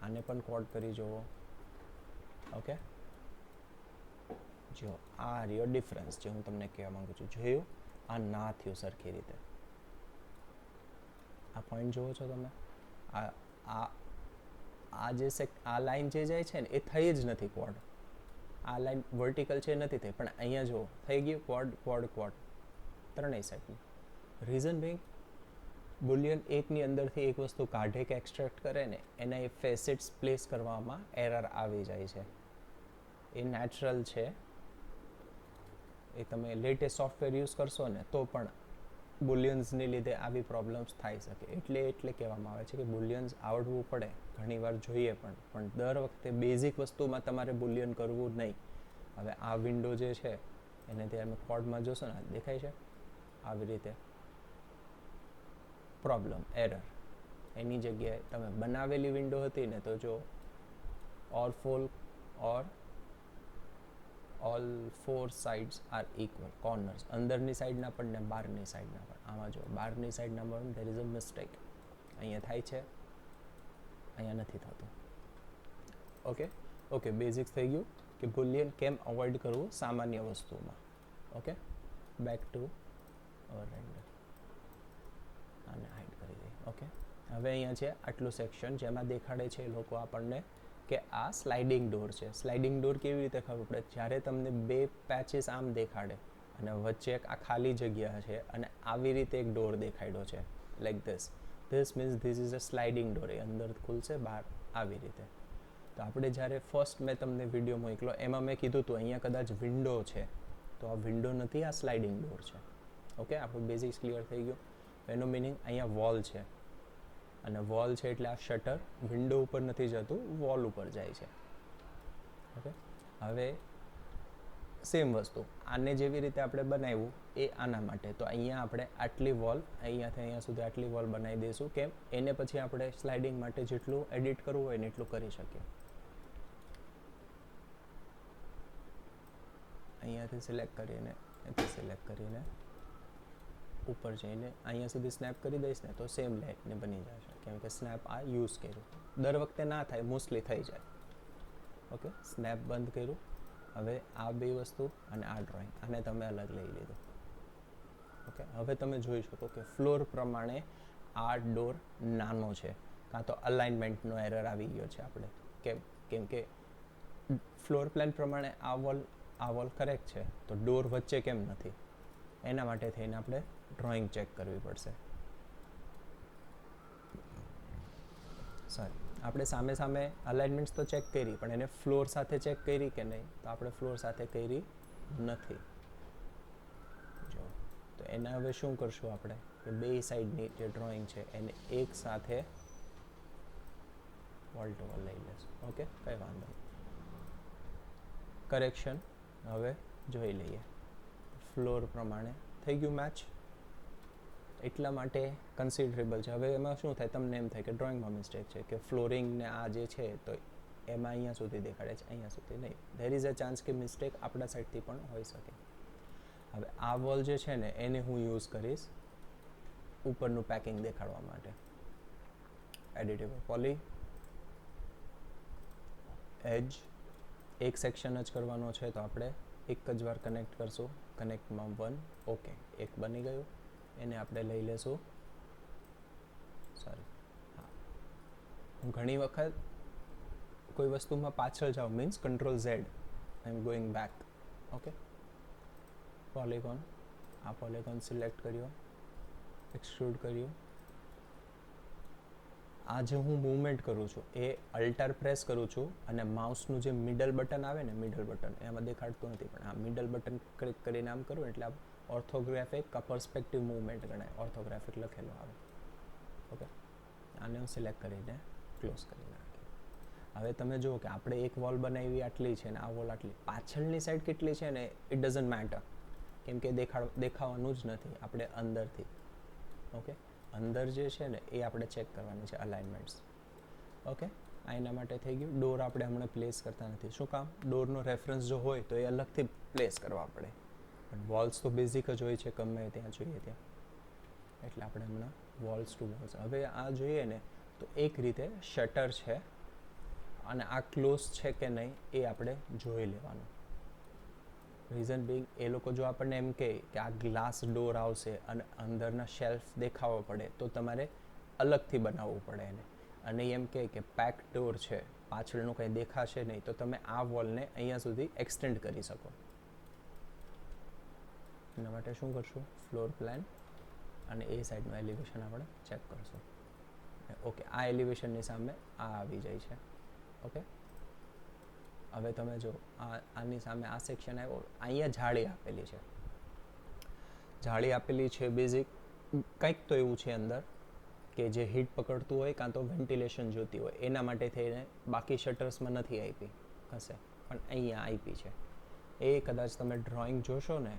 આને પણ કોડ કરી જુઓ. ઓકે, જો આ રહ્યો ડિફરન્સ જે હું તમને કહેવા માંગુ છું. જોયું? આ ના થયું સરખી રીતે. આ પોઈન્ટ જુઓ છો તમે? આ જે આ લાઈન જે જાય છે ને એ થઈ જ નથી કોડ. આ લાઈન વર્ટિકલ છે નથી થઈ, પણ અહીંયા જુઓ થઈ ગયું ક્વોડ ક્વોડ ક્વોડ ત્રણેય સાઈડનું. રીઝન બિંગ, બુલિયન એકની અંદરથી એક વસ્તુ કાઢે કે એક્સટ્રેક્ટ કરે ને એના એ ફેસેટ્સ પ્લેસ કરવામાં એરર આવી જાય છે. એ નેચરલ છે. એ તમે લેટેસ્ટ સોફ્ટવેર યુઝ કરશો ને તો પણ બુલિયન્સને લીધે આવી પ્રોબ્લેમ્સ થઈ શકે. એટલે કહેવામાં આવે છે કે બુલિયન્સ આવડવું પડે, ઘણીવાર જોઈએ પણ દર વખતે બેઝિક વસ્તુમાં તમારે બુલિયન કરવું નહીં. હવે આ વિન્ડો જે છે એને તમે કોડમાં જોશો ને, દેખાય છે આવી રીતે પ્રોબ્લેમ, એરર. એની જગ્યાએ તમે બનાવેલી વિન્ડો હતી ને તો જો all four sides are equal corners, અંદરની સાઈડના પણ ને બહારની સાઈડના પણ. આમાં જો બહારની સાઈડના પણ ધેર ઇઝ અ મિસ્ટેક, અહીંયા થાય છે, અહીંયા નથી થતું. ઓકે બેઝિક્સ થઈ ગયું કે બુલિયન કેમ અવોઇડ કરવું સામાન્ય વસ્તુમાં. Okay, back to our render. આને હાઈડ કરી દઈએ. ઓકે, હવે અહીંયા છે આટલું સેક્શન જેમાં દેખાડે છે એ લોકો આપણને કે આ સ્લાઇડિંગ ડોર છે. સ્લાઇડિંગ ડોર કેવી રીતે ખબર પડે? જ્યારે તમને બે પેચીસ આમ દેખાડે અને વચ્ચે એક આ ખાલી જગ્યા છે અને આવી રીતે એક ડોર દેખાડ્યો છે like this means this is a sliding door. એ અંદર ખુલશે, બહાર આવી રીતે. તો આપણે જ્યારે ફર્સ્ટ મેં તમને વિડીયો મોકલો એમાં મેં કીધું હતું અહીંયા કદાચ વિન્ડો છે, તો આ વિન્ડો નથી, આ સ્લાઇડિંગ ડોર છે. ઓકે, આપણું બેઝિક્સ ક્લિયર થઈ ગયું. એનો મિનિંગ અહીંયા વોલ છે અને વોલ છે એટલે આ શટર વિન્ડો ઉપર નથી જતું, વોલ ઉપર જાય છે. ઓકે, હવે સેમ વસ્તુ આને જેવી રીતે આપણે બનાવ્યું એ આના માટે. તો અહીંયા આપણે આટલી વોલ, અહીંયાથી અહીંયા સુધી આટલી વોલ બનાવી દઈશું. કેમ? એને પછી આપણે સ્લાઇડિંગ માટે જેટલું એડિટ કરવું હોય ને એટલું કરી શકીએ. અહીંયાથી સિલેક્ટ કરીને અહીંથી સિલેક્ટ કરીને ઉપર જઈને અહીંયા સુધી સ્નેપ કરી દઈશ ને તો સેમ લાઇટને બની જશે. કેમ કે સ્નેપ આ યુઝ કર્યું. દર વખતે ના થાય, મોસ્ટલી થઈ જાય. ઓકે, સ્નેપ બંધ કર્યું. હવે આ બે વસ્તુ અને આ ડ્રોઈંગ આને તમે અલગ લઈ લીધું. ઓકે, હવે તમે જોઈ શકો કે ફ્લોર પ્રમાણે આ ડોર નાનો છે, કાં તો અલાઇનમેન્ટનો એરર આવી ગયો છે આપણે. કેમ કે ફ્લોર પ્લાન પ્રમાણે આ વોલ કરેક્ટ છે, તો ડોર વચ્ચે કેમ નથી? એના માટે થઈને આપણે ડ્રોઈંગ ચેક કરવી પડશે. સોરી, આપણે સામે અલાઇનમેન્ટ્સ તો ચેક કરી, પણ એને ફ્લોર સાથે ચેક કરી કે નહીં? તો આપણે ફ્લોર સાથે કરી નથી. જો તો એના હવે શું કરશું આપણે કે બે સાઈડની જે ડ્રોઈંગ છે એને એક સાથે વોલ ટુ વોલ લઈ લેશું. ઓકે, કંઈ વાંધો નહીં. કરેક્શન હવે જોઈ લઈએ. ફ્લોર પ્રમાણે થઈ ગયું મેચ. એટલા માટે કન્સિડરેબલ છે. હવે એમાં શું થાય, તમને એમ થાય કે ડ્રોઈંગમાં મિસ્ટેક છે કે ફ્લોરિંગ ને આ જે છે તો એમાં અહીંયા સુધી દેખાડે છે, અહીંયા સુધી નહીં. ધેર ઇઝ અ ચાન્સ કે મિસ્ટેક આપણા સાઈડથી પણ હોઈ શકે. હવે આ વોલ જે છે ને એને હું યુઝ કરીશ ઉપરનું પેકિંગ દેખાડવા માટે. એડિટેબલ પોલી એજ એક સેક્શન જ કરવાનો છે, તો આપણે એક જ વાર કનેક્ટ કરશું. કનેક્ટમાં 1. ઓકે, એક બની ગયું. એને આપણે લઈ લેશું. સોરી, હા, હું ઘણી વખત કોઈ વસ્તુમાં પાછળ જાઉં means control Z, I am going back. Okay, polygon, આ પોલિગોન સિલેક્ટ કર્યો, એક્સટ્રુડ કર્યું. આ જે હું મૂવમેન્ટ કરું છું એ અલ્ટર પ્રેસ કરું છું અને માઉસનું જે મિડલ બટન આવે ને, મિડલ બટન એમાં દેખાડતું નથી, પણ આ મિડલ બટન ક્લિક કરીને આમ કરું એટલે ઓર્થોગ્રાફિક કા પર્સપેક્ટિવ મૂવમેન્ટ ગણાય. ઓર્થોગ્રાફિક લખેલું આવે. ઓકે, આને હું સિલેક્ટ કરીને ક્લોઝ કરી નાખીએ. હવે તમે જુઓ કે આપણે એક વોલ બનાવી આટલી છે ને આ વોલ આટલી. પાછળની સાઈડ કેટલી છે ને ઇટ ડઝન્ટ મેટર, કેમ કે દેખાવાનું જ નથી આપણે અંદરથી. ઓકે, અંદર જે છે ને એ આપણે ચેક કરવાની છે અલાઇનમેન્ટ્સ. ઓકે, આ એના માટે થઈ ગયું. ડોર આપણે હમણાં પ્લેસ કરતા નથી. શું કામ? ડોરનો રેફરન્સ જો હોય તો એ અલગથી પ્લેસ કરવા પડે, પણ વોલ્સ તો બેઝિક જ હોય છે ગમે ત્યાં જોઈએ ત્યાં, એટલે આપણે હમણાં વોલ્સ ટુ વોલ્સ. હવે આ જોઈએ ને તો એક રીતે શટર છે અને આ ક્લોઝ છે કે નહીં એ આપણે જોઈ લેવાનું. રીઝન બિંગ એ લોકો જો આપણને એમ કહે કે આ ગ્લાસ ડોર આવશે અને અંદરના શેલ્ફ દેખાવો પડે તો તમારે અલગથી બનાવવું પડે એને. અને એમ કહે કે પેક ડોર છે, પાછળનું કંઈ દેખાશે નહીં, તો તમે આ વોલને અહીંયા સુધી એક્સટેન્ડ કરી શકો. એના માટે શું કરશું? ફ્લોર પ્લાન અને એ સાઈડનું એલિવેશન આપણે ચેક કરશું. ઓકે, આ એલિવેશનની સામે આ આવી જાય છે. ઓકે, હવે તમે જો આની સામે આ સેક્શન આવ્યો, અહીંયા જાળી આપેલી છે. જાળી આપેલી છે બેઝિક કંઈક તો એવું છે અંદર કે જે હીટ પકડતું હોય કાં તો વેન્ટિલેશન જોતી હોય એના માટે થઈને. બાકી શટર્સમાં નથી આપી હશે, પણ અહીંયા આપી છે. એ કદાચ તમે ડ્રોઈંગ જોશો ને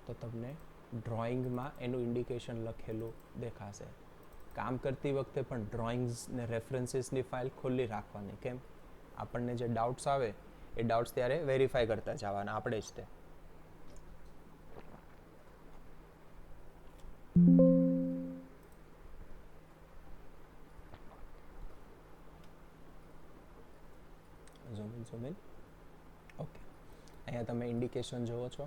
તો તમને ડ્રોઈંગમાં એનું ઇન્ડિકેશન લખેલું દેખાશે કામ કરતી વખતે પણ ડ્રોઈંગ્સ ને રેફરન્સીસની ફાઇલ ખુલ્લી રાખવાની. કેમ? આપણને જે ડાઉટ્સ આવે એ ડાઉટ્સ ત્યારે વેરીફાઈ કરતા જવાના આપણે જ તે. Zoom in. ઓકે, અહીંયા તમે ઇન્ડિકેશન જુઓ છો,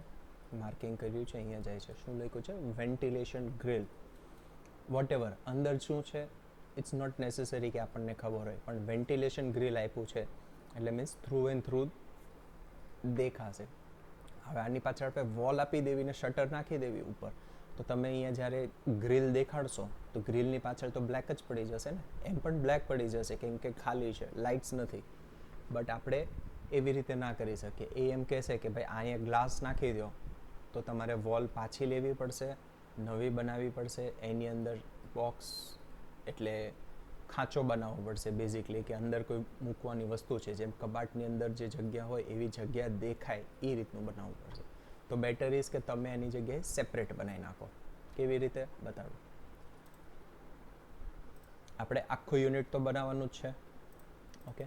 માર્કિંગ કર્યું છે, અહીંયા જાય છે. શું લખ્યું છે? Ventilation grill. વોટ એવર અંદર શું છે ઇટ્સ નોટ નેસેસરી કે આપણને ખબર હોય, પણ વેન્ટિલેશન ગ્રીલ આપ્યું છે એટલે મીન્સ થ્રુ એન્ડ થ્રુ દેખાશે. હવે આની પાછળ આપણે વોલ આપી દેવી ને શટર નાખી દેવી ઉપર, તો તમે અહીંયા જ્યારે ગ્રીલ દેખાડશો તો ગ્રીલની પાછળ તો બ્લેક જ પડી જશે ને. એમ પણ બ્લેક પડી જશે કેમ કે ખાલી છે, લાઇટ્સ નથી. બટ આપણે એવી રીતે ના કરી શકીએ. એ એમ કહેશે કે ભાઈ અહીંયા ગ્લાસ નાખી દો, તો તમારે વોલ પાછી લેવી પડશે, નવી બનાવવી પડશે, એની અંદર બોક્સ એટલે ખાંચો બનાવવો પડશે બેઝિકલી, કે અંદર કોઈ મૂકવાની વસ્તુ છે, જેમ કબાટની અંદર જે જગ્યા હોય એવી જગ્યા દેખાય એ રીતનું બનાવવું પડશે. તો બેટર ઇઝ કે તમે એની જગ્યાએ સેપરેટ બનાવી નાખો. કેવી રીતે બતાડો? આપણે આખું યુનિટ તો બનાવવાનું જ છે. ઓકે,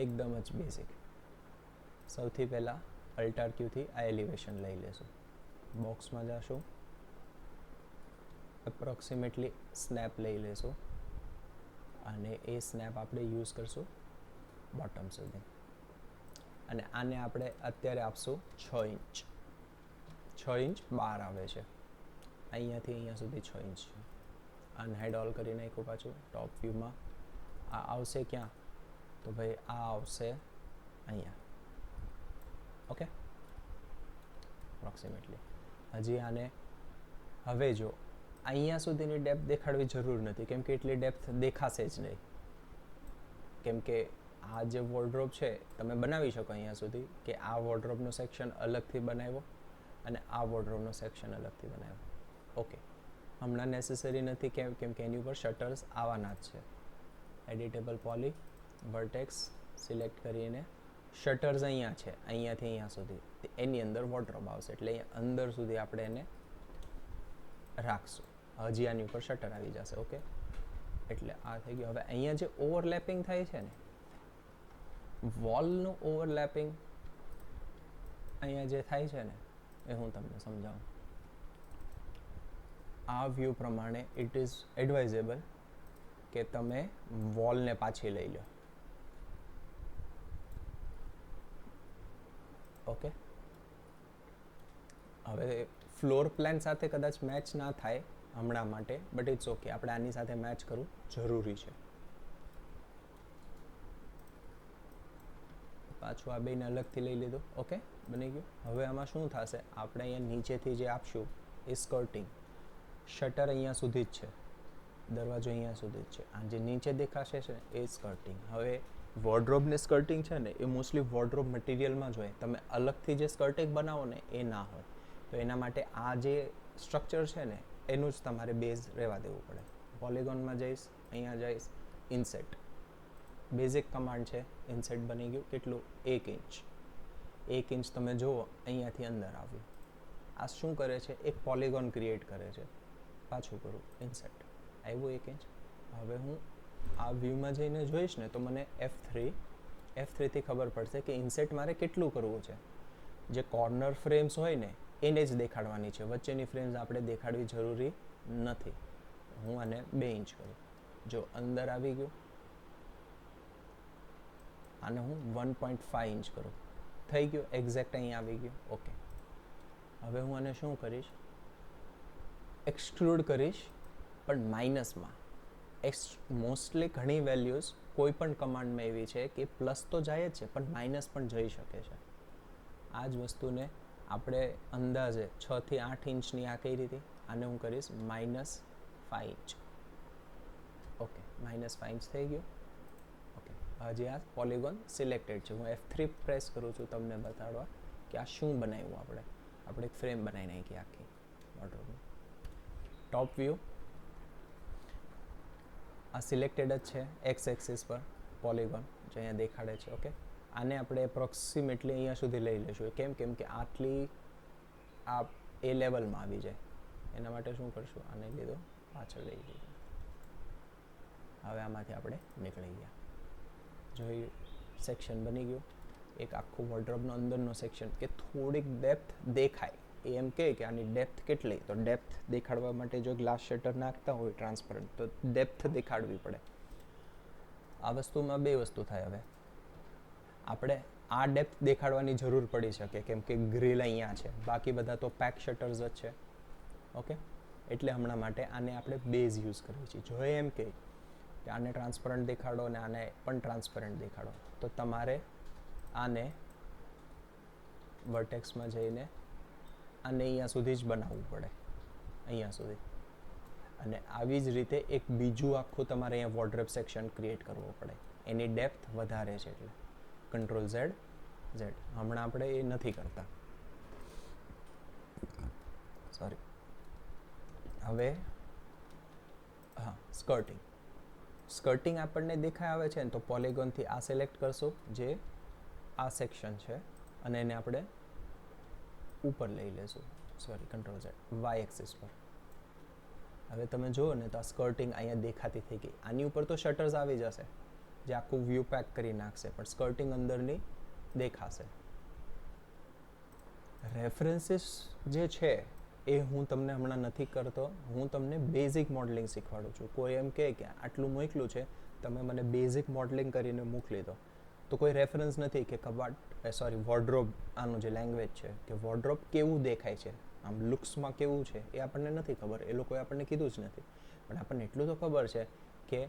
એકદમ જ બેઝિક. સૌથી પહેલાં અલ્ટાર ક્યુથી આ એલિવેશન લઈ લેશું. બોક્સમાં જશું, એપ્રોક્સિમેટલી સ્નેપ લઈ લેશું અને એ સ્નેપ આપણે યુઝ કરશું બોટમ સુધી. અને આને આપણે અત્યારે આપશું 6 ઇંચ. 6 ઇંચ બહાર આવે છે, અહીંયાથી અહીંયા સુધી 6 ઇંચ છે. અનહાઇડ ઓલ કરી નાખ્યું. પાછું ટોપ વ્યૂમાં આ આવશે ક્યાં? તો ભાઈ આ આવશે અહીંયા. Okay, approximately. હજી આને હવે જો અહીંયા સુધીની ડેપ્થ દેખાડવી જરૂર નથી, કેમ કે એટલી ડેપ્થ દેખાશે જ નહીં. કેમ કે આ જે વોર્ડરોબ છે તમે બનાવી શકો અહીંયા સુધી, કે આ વોર્ડરોબનો સેક્શન અલગથી બનાવ્યો અને આ વોર્ડરોબનો સેક્શન અલગથી બનાવ્યો. ઓકે, હમણાં નેસેસરી નથી, કેમ કે એની ઉપર શટર્સ આવવાના જ છે. એડિટેબલ પોલી વર્ટેક્સ સિલેક્ટ કરીને શટર્સ અહીંયા છે, અહીંયાથી અહીંયા સુધી એની અંદર વોર્ડરોબ આવશે, એટલે અહીંયા અંદર સુધી આપણે એને રાખશું. હજી આની ઉપર શટર આવી જશે. ઓકે, એટલે આ થઈ ગયું. હવે અહીંયા જે ઓવરલેપિંગ થાય છે ને, વોલનું ઓવરલેપિંગ અહીંયા જે થાય છે ને એ હું તમને સમજાવું. આ વ્યૂ પ્રમાણે ઇટ ઇઝ એડવાઇઝેબલ કે તમે વોલને પાછી લઈ લો. ઓકે, હવે ફ્લોર પ્લાન સાથે કદાચ મેચ ના થાય હમણાં માટે, બટ ઇટ્સ ઓકે, આપણે આની સાથે મેચ કરવું જરૂરી છે. પાછું આ બેને અલગથી લઈ લીધું. ઓકે, બની ગયું. હવે આમાં શું થશે? આપણે અહીંયા નીચેથી જે આપશું એ સ્કર્ટિંગ, શટર અહીંયા સુધી જ છે, દરવાજો અહીંયા સુધી જ છે. આ જે નીચે દેખાશે છે એ સ્કર્ટિંગ. હવે વોર્ડરોબને સ્કર્ટિંગ છે ને એ મોસ્ટલી વોર્ડરોબ મટીરિયલમાં જ હોય. તમે અલગથી જે સ્કર્ટિંગ બનાવો ને એ ના હોય. તો એના માટે આ જે સ્ટ્રક્ચર છે ને એનું જ તમારે બેઝ રહેવા દેવું પડે. પોલિગોનમાં જઈશ, અહીંયા જઈશ, ઇન્સેટ, બેઝિક કમાન્ડ છે. ઇન્સેટ બની ગયું. કેટલું? 1 ઇંચ. 1 ઇંચ તમે જુઓ અહીંયાથી અંદર આવ્યું. આ શું કરે છે? એક પોલિગોન ક્રિએટ કરે છે. પાછું કરું, ઇન્સેટ, આવ્યું 1 ઇંચ. હવે હું આ વ્યૂમાં જઈને જોઈશ ને તો મને F3થી ખબર પડશે કે ઇન્સેટ મારે કેટલું કરવું છે. જે કોર્નર ફ્રેમ્સ હોય ને એને જ દેખાડવાની છે, વચ્ચેની ફ્રેમ્સ આપણે દેખાડવી જરૂરી નથી. હું આને 2 ઇંચ કરું. જો અંદર આવી ગયું. આને હું 1.5 ઇંચ કરું. થઈ ગયું, એક્ઝેક્ટ અહીં આવી ગયું. ઓકે, હવે હું આને શું કરીશ? એક્સટ્રુડ કરીશ, પણ માઇનસમાં. મોસ્ટલી ઘણી વેલ્યુઝ કોઈ પણ કમાન્ડમાં એવી છે કે પ્લસ તો જાય જ છે પણ માઇનસ પણ જઈ શકે છે. આ જ વસ્તુને આપણે અંદાજે 6 થી 8 ઇંચની આ કઈ રીતે, આને હું કરીશ -5 ઇંચ. ઓકે, -5 ઇંચ થઈ ગયું. ઓકે, હજી આ પોલિગોન સિલેક્ટેડ છે. હું F3 પ્રેસ કરું છું તમને બતાડવા કે આ શું બનાવ્યું. આપણે એક ફ્રેમ બનાવી નાખી આખી વોર્ડરોબની. ટોપ વ્યૂ આ સિલેક્ટેડ જ છે એક્સ એક્સિસ પર પોલિગોન જે અહીંયા દેખાડે છે. ઓકે, આને આપણે એપ્રોક્સિમેટલી અહીંયા સુધી લઈ લઈશું. કેમ કે આટલી આ એ લેવલમાં આવી જાય. એના માટે શું કરશું? આને લીધો પાછળ લઈ લીધું. હવે આમાંથી આપણે નીકળી ગયા. જોઈ સેક્શન બની ગયું એક આખું વોર્ડરોબનો અંદરનો સેક્શન કે થોડીક ડેપ્થ દેખાય. એ એમ કહે કે આની ડેપ્થ કેટલી, તો ડેપ્થ દેખાડવા માટે જો ગ્લાસ શટર નાખતા હોય ટ્રાન્સપરન્ટ તો ડેપ્થ દેખાડવી પડે. આ વસ્તુમાં બે વસ્તુ થાય. હવે આપણે આ ડેપ્થ દેખાડવાની જરૂર પડી શકે કેમ કે ગ્રીલ અહીંયા છે, બાકી બધા તો પેક શટર્સ જ છે. ઓકે, એટલે હમણાં માટે આને આપણે બેઝ યુઝ કરીએ છીએ. જો એમ કે આને ટ્રાન્સપરન્ટ દેખાડો અને આને પણ ટ્રાન્સપરન્ટ દેખાડો તો તમારે આને વર્ટેક્સમાં જઈને આને અહીંયા સુધી જ બનાવવું પડે, અહીંયા સુધી. અને આવી જ રીતે એક બીજું આખું તમારે અહીંયા વોર્ડરોબ સેક્શન ક્રિએટ કરવું પડે. એની ડેપ્થ વધારે છે એટલે કંટ્રોલ ઝેડ. હમણાં આપણે એ નથી કરતા, સોરી. હવે હા, સ્કર્ટિંગ આપણને દેખાય આવે છે ને તો પોલિગોનથી આ સિલેક્ટ કરશો જે આ સેક્શન છે અને એને આપણે ઉપર લઈ લેશું, sorry control Z, Y axis પર. હવે તમે જુઓ ને તો આ સ્કર્ટિંગ અહીંયા દેખાતી થઈ ગઈ. આની ઉપર તો શટર્સ આવી જશે જે આખું વ્યૂ પેક કરી નાખશે, પણ સ્કર્ટિંગ અંદરની દેખાશે. રેફરન્સીસ જે છે એ હું તમને હમણાં નથી કરતો, હું તમને બેઝિક મોડલિંગ શીખવાડું છું. કોઈ એમ કહે કે આટલું મોકલું છે તમે મને બેઝિક મોડલિંગ કરીને મોકલી દો, તો કોઈ રેફરન્સ નથી કે વોર્ડરોબ આનું જે લેંગ્વેજ છે કે વોર્ડરોબ કેવું દેખાય છે, આમ લુક્સમાં કેવું છે એ આપણને નથી ખબર, એ લોકોએ આપણને કીધું જ નથી. પણ આપણને એટલું તો ખબર છે કે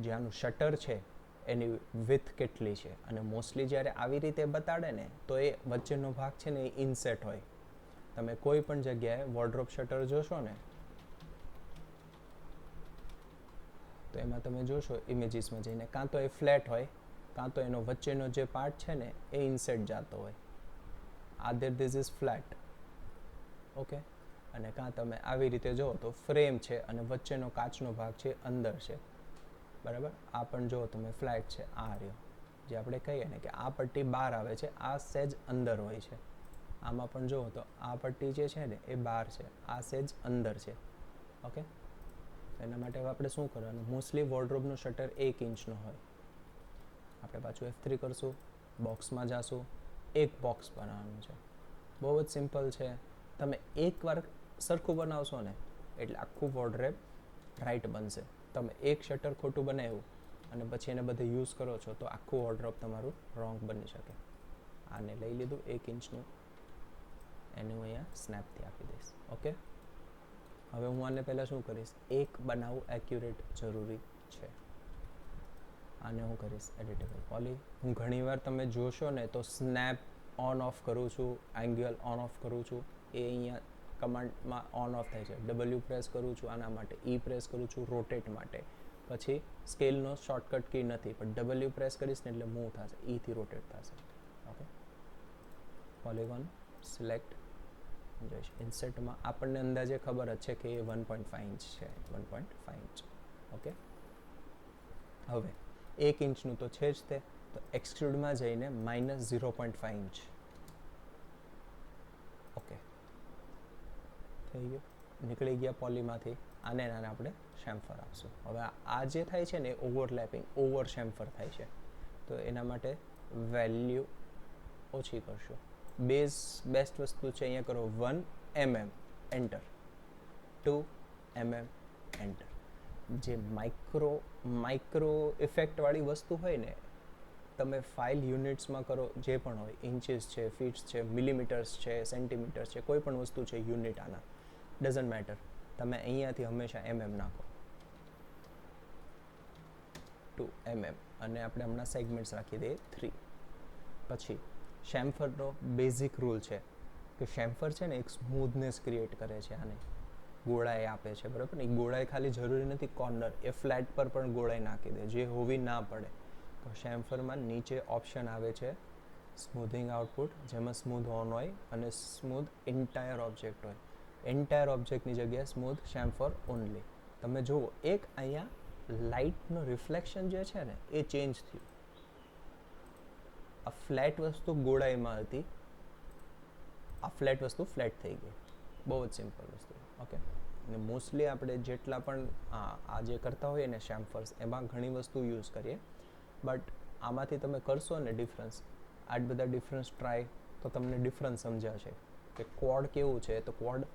જે આનું શટર છે એની વિથ કેટલી છે. અને મોસ્ટલી જ્યારે આવી રીતે બતાડે ને તો એ વચ્ચેનો ભાગ છે ને એ ઇનસેટ હોય. તમે કોઈ પણ જગ્યાએ વોર્ડરોબ શટર જોશો ને તો એમાં તમે જોશો ઇમેજીસમાં જઈને કાં તો એ ફ્લેટ હોય કાં તો એનો વચ્ચેનો જે પાર્ટ છે ને એ ઇનસેટ જતો હોય. Other this is flat. Okay, અને કાં તમે આવી રીતે જુઓ તો ફ્રેમ છે અને વચ્ચેનો કાચનો ભાગ છે અંદર છે, બરાબર. આ પણ જુઓ તમે ફ્લેટ છે, આ રહ્યો જે આપણે કહીએ ને કે આ પટ્ટી બહાર આવે છે, આ સહેજ અંદર હોય છે. આમાં પણ જુઓ તો આ પટ્ટી જે છે ને એ બહાર છે, આ સહેજ અંદર છે. ઓકે, એના માટે આપણે શું કરવાનું, મોસ્ટલી વોર્ડરોબનું શટર 1 ઇંચનો હોય. આપણે પાછું F3 કરશું, બોક્સમાં જાશું, એક બોક્સ બનાવવાનું છે. બહુ જ સિમ્પલ છે. તમે એકવાર સરખું બનાવશો ને એટલે આખું વોર્ડરોબ રાઈટ બનશે. તમે એક શટર ખોટું બનાવ્યું અને પછી એને બધે યુઝ કરો છો તો આખું વોર્ડરોબ તમારું રોંગ બની શકે. આને લઈ લીધું 1 ઇંચનું, એને હું અહીંયા સ્નેપથી આપી દઈશ. ઓકે, હવે હું આને પહેલાં શું કરીશ, એક બનાવવું એક્યુરેટ જરૂરી છે. આને હું કરીશ એડિટેબલ પોલી. હું ઘણીવાર તમે જોશો ને તો સ્નેપ ઓન ઓફ કરું છું, એંગલ ઓન ઓફ કરું છું, એ અહીંયા કમાન્ડમાં ઓન ઓફ થાય છે. W પ્રેસ કરું છું આના માટે, E પ્રેસ કરું છું રોટેટ માટે. પછી સ્કેલનો શોર્ટકટ કી નથી પણ W પ્રેસ કરીશ ને એટલે મૂવ થશે, E થી રોટેટ થશે. ઓકે, પોલિગોન સિલેક્ટ જઈશ ઇન્સર્ટમાં. આપણને અંદાજે ખબર જ છે કે એ 1.5 ઇંચ છે, 1.5 ઇંચ. ઓકે, હવે 1 ઇંચનું તો છે જ તે, તો એક્સટ્રુડમાં જઈને -0.5 ઇંચ. ઓકે, થઈ ગયું, નીકળી ગયા પોલીમાંથી. આને આપણે શેમ્ફર આપશું. હવે આ જે થાય છે ને ઓવરલેપિંગ, ઓવર શેમ્ફર થાય છે, તો એના માટે વેલ્યુ ઓછી કરશું. બેસ્ટ વસ્તુ છે અહીંયા કરો 1 mm એન્ટર, 2 mm એન્ટર. જે માઇક્રો ઇફેક્ટવાળી વસ્તુ હોય ને તમે ફાઇલ યુનિટ્સમાં કરો, જે પણ હોય, ઇન્ચીસ છે, ફીટ્સ છે, મિલીમીટર્સ છે, સેન્ટીમીટર્સ છે, કોઈ પણ વસ્તુ છે યુનિટ, આના ડઝન્ટ મેટર. તમે અહીંયાથી હંમેશા mm નાખો, 2 mm, અને આપણે હમણાં સેગમેન્ટ્સ રાખી દઈએ 3. પછી શેમ્ફરનો બેઝિક રૂલ છે કે શેમ્ફર છે ને એક સ્મૂધનેસ ક્રિએટ કરે છે, આને ગોળાઈ આપે છે, બરાબર ને. ગોળાઈ ખાલી જરૂરી નથી કોર્નર, એ ફ્લેટ પર પણ ગોળાઈ નાખી દે જે હોવી ના પડે. તો શેમ્ફરમાં નીચે ઓપ્શન આવે છે સ્મૂધિંગ આઉટપુટ, જેમાં સ્મૂધ ઓન હોય અને સ્મૂધ એન્ટાયર ઓબ્જેક્ટ હોય. એન્ટાયર ઓબ્જેક્ટની જગ્યાએ સ્મૂધ શેમ્ફર ઓનલી. તમે જુઓ એક અહીંયા લાઇટનો રિફ્લેક્શન જે છે ને એ ચેન્જ થયું. આ ફ્લેટ વસ્તુ ગોળાઈમાં હતી, આ ફ્લેટ વસ્તુ ફ્લેટ થઈ ગઈ. બહુ જ સિમ્પલ વસ્તુ. ઓકે, ને મોસ્ટલી આપણે જેટલા પણ આ જે કરતા હોઈએ ને શેમ્ફર્સ એમાં ઘણી વસ્તુ યુઝ કરીએ, બટ આમાંથી તમે કરશો ને ડિફરન્સ, આ બધા ડિફરન્સ ટ્રાય તો તમને ડિફરન્સ સમજાશે કે ક્વોડ કેવું છે. તો ક્વોડ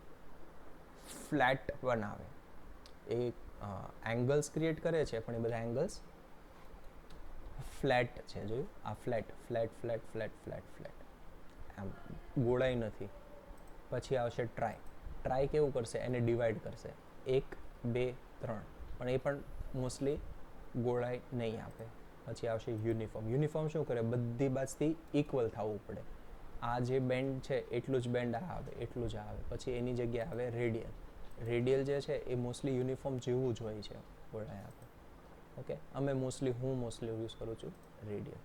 ફ્લેટ બનાવે, એ એંગલ્સ ક્રિએટ કરે છે પણ એ બધા એંગલ્સ ફ્લેટ છે. જોયું, આ flat flat flat flat flat flat, આમ ગોળાઈ નથી. પછી આવશે ટ્રાય. ટ્રાય કેવું કરશે, એને ડિવાઈડ કરશે 1 2 3, પણ એ પણ મોસ્ટલી ગોળાઈ નહીં આપે. પછી આવશે યુનિફોર્મ. યુનિફોર્મ શું કરે, બધી બાજુથી ઇક્વલ થવું પડે. આ જે બેન્ડ છે એટલું જ બેન્ડ આ આવે, એટલું જ આવે. પછી એની જગ્યાએ આવે રેડિયલ. રેડિયલ જે છે એ મોસ્ટલી યુનિફોર્મ જેવું જ હોય છે, ગોળાઈ આપે. ઓકે, હું મોસ્ટલી યુઝ કરું છું રેડિયલ.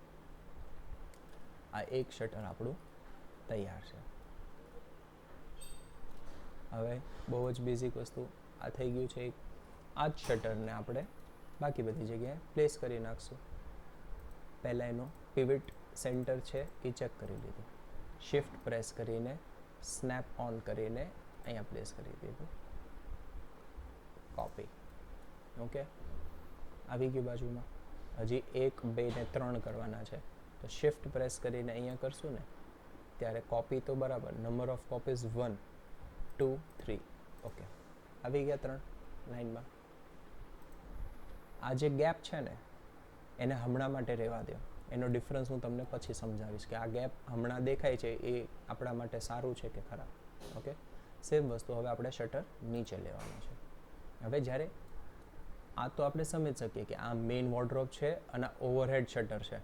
આ એક શટર આપણું તૈયાર છે. હવે બહુ જ બેઝિક વસ્તુ આ થઈ ગયું છે. આ જ શટરને આપણે બાકી બધી જગ્યાએ પ્લેસ કરી નાખશું. પહેલાં એનો પિવટ સેન્ટર છે એ ચેક કરી લીધું. શિફ્ટ પ્રેસ કરીને સ્નેપ ઓન કરીને અહીંયા પ્લેસ કરી દીધું. કોપી. ઓકે, આવી ગયું બાજુમાં. હજી 1 2 ને 3 કરવાના છે, તો શિફ્ટ પ્રેસ કરીને અહીંયા કરશું ને ત્યારે કોપી તો બરાબર, નંબર ઓફ કોપીઝ 1 2 3. ઓકે, આવી ગયા 3 લાઈનમાં. આ જે ગેપ છે ને એને હમણાં માટે રહેવા દો. એનો ડિફરન્સ હું તમને પછી સમજાવીશ કે આ ગેપ હમણાં દેખાય છે એ આપણા માટે સારું છે કે ખરાબ. ઓકે, સેમ વસ્તુ હવે આપણે શટર નીચે લેવાનું છે. હવે જ્યારે આ તો આપણે સમજી શકીએ કે આ મેઇન વોર્ડરોબ છે અને ઓવરહેડ શટર છે.